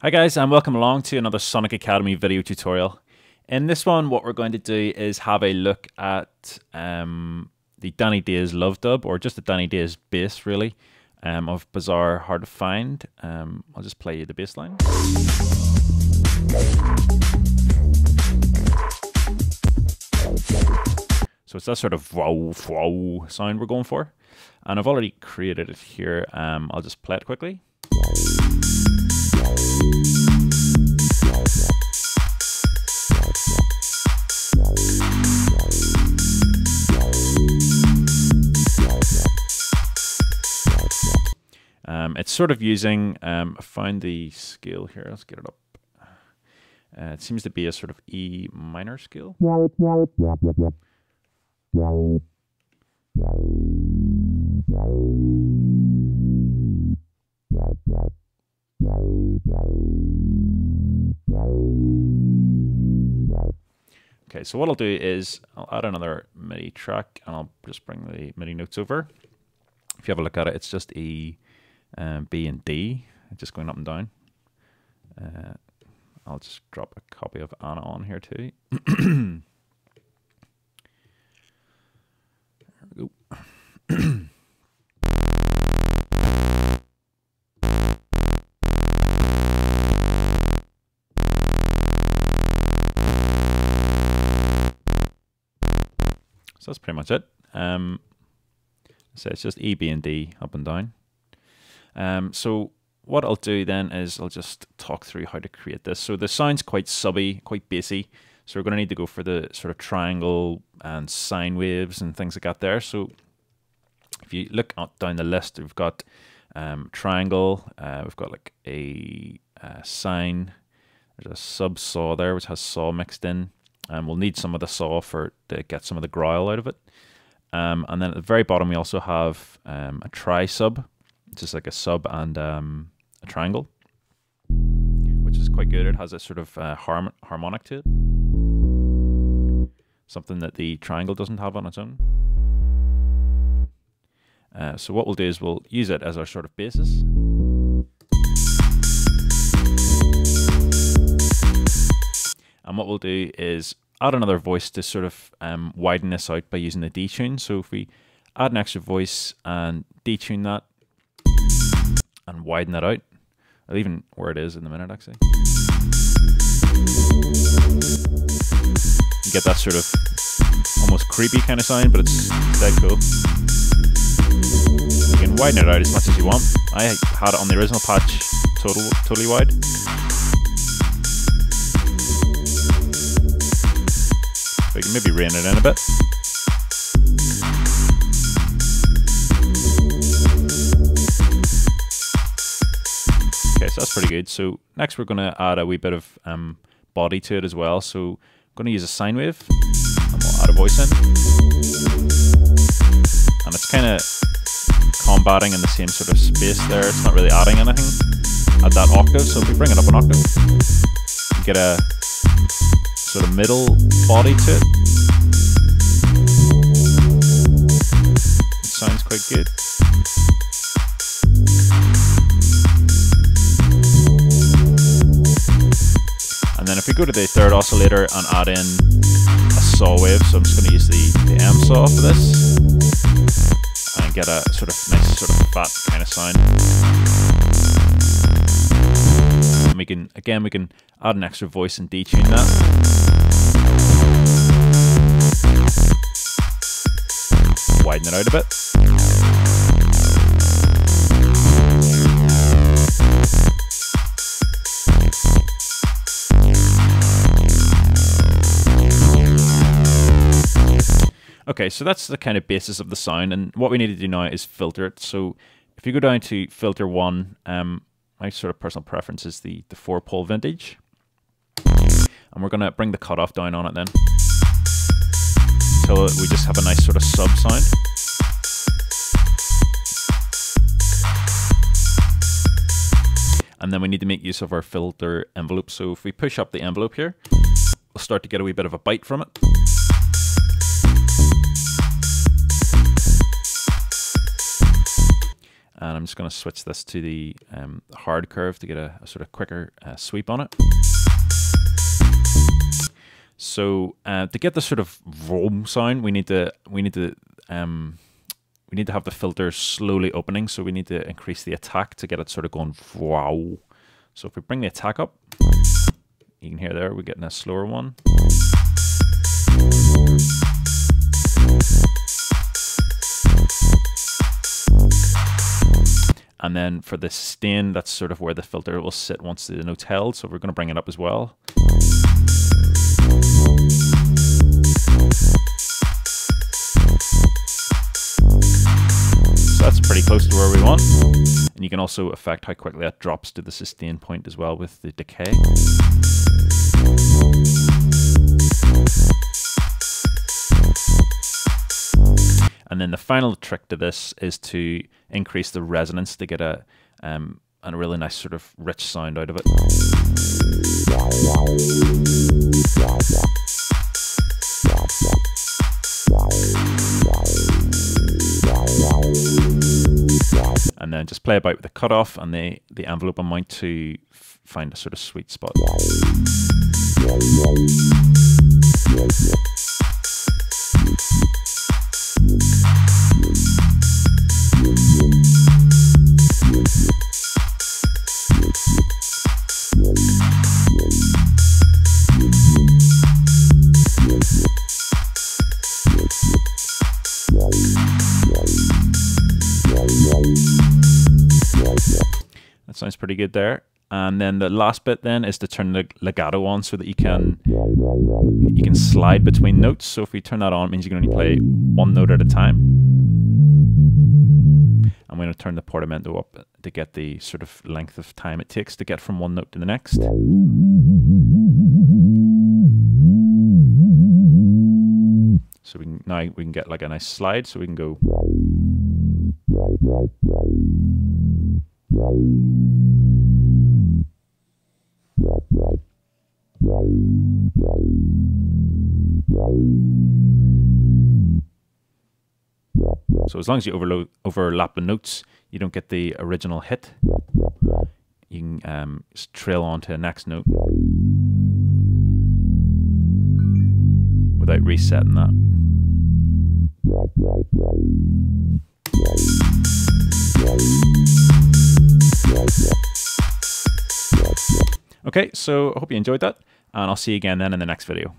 Hi guys, and welcome along to another Sonic Academy video tutorial. In this one, what we're going to do is have a look at the Danny Daze love dub, or just the Danny Daze bass really, of Bizarre Hard to Find. I'll just play you the bass line. So it's that sort of wow, wow sound we're going for. And I've already created it here. I'll just play it quickly. It's sort of using, I found the scale here, let's get it up. It seems to be a sort of E minor scale. Okay, so what I'll do is I'll add another MIDI track and I'll just bring the MIDI notes over. If you have a look at it, it's just E, B and D, just going up and down. I'll just drop a copy of Anna on here too. There we go. So that's pretty much it. So it's just E, B, and D up and down. So what I'll do then is I'll just talk through how to create this. So the sound's quite subby, quite bassy. So we're going to need to go for the sort of triangle and sine waves and things like that there. So if you look down the list, we've got triangle, we've got like a sine, there's a sub saw there which has saw mixed in. And we'll need some of the saw to get some of the growl out of it. And then at the very bottom we also have a tri-sub, which is like a sub and a triangle, which is quite good. It has a sort of harmonic to it, something that the triangle doesn't have on its own. So what we'll do is we'll use it as our sort of basis. And what we'll do is add another voice to sort of widen this out by using the detune. So if we add an extra voice and detune that and widen that out, I'll even where it is in a minute actually. You get that sort of almost creepy kind of sound, but it's dead cool. You can widen it out as much as you want. I had it on the original patch totally wide. We can maybe rein it in a bit. Okay, so that's pretty good. So next we're going to add a wee bit of body to it as well. So I'm going to use a sine wave and we'll add a voice in. And it's kind of combating in the same sort of space there. It's not really adding anything at that octave. So if we bring it up an octave, you get a sort of middle body to it. It sounds quite good. And then if we go to the third oscillator and add in a saw wave, so I'm just going to use the M saw for this and get a sort of nice sort of fat kind of sound. And we can add an extra voice and detune that. Widen it out a bit. Okay, so that's the kind of basis of the sound, and what we need to do now is filter it. So if you go down to filter 1, my sort of personal preference is the 4-pole vintage. And we're going to bring the cutoff down on it then, until we just have a nice sort of sub sound. And then we need to make use of our filter envelope. So if we push up the envelope here, we'll start to get a wee bit of a bite from it. and I'm just going to switch this to the hard curve to get a sort of quicker sweep on it. So to get the sort of vroom sound, we need to have the filter slowly opening. So we need to increase the attack to get it sort of going wow. So if we bring the attack up, you can hear there we're getting a slower one. And then for the sustain, that's sort of where the filter will sit once the note's held. So we're going to bring it up as well. So that's pretty close to where we want. And you can also affect how quickly that drops to the sustain point as well with the decay. And then the final trick to this is to increase the resonance to get a really nice sort of rich sound out of it. And then just play about with the cutoff and the envelope amount to find a sort of sweet spot. That sounds pretty good there. And then the last bit then is to turn the legato on so that you can slide between notes. So if we turn that on, it means you can only play one note at a time. I'm going to turn the portamento up to get the sort of length of time it takes to get from one note to the next. So now we can get like a nice slide, so we can go. So as long as you overlap the notes, you don't get the original hit. You can just trail on to the next note without resetting that. Okay, so I hope you enjoyed that, and I'll see you again then in the next video.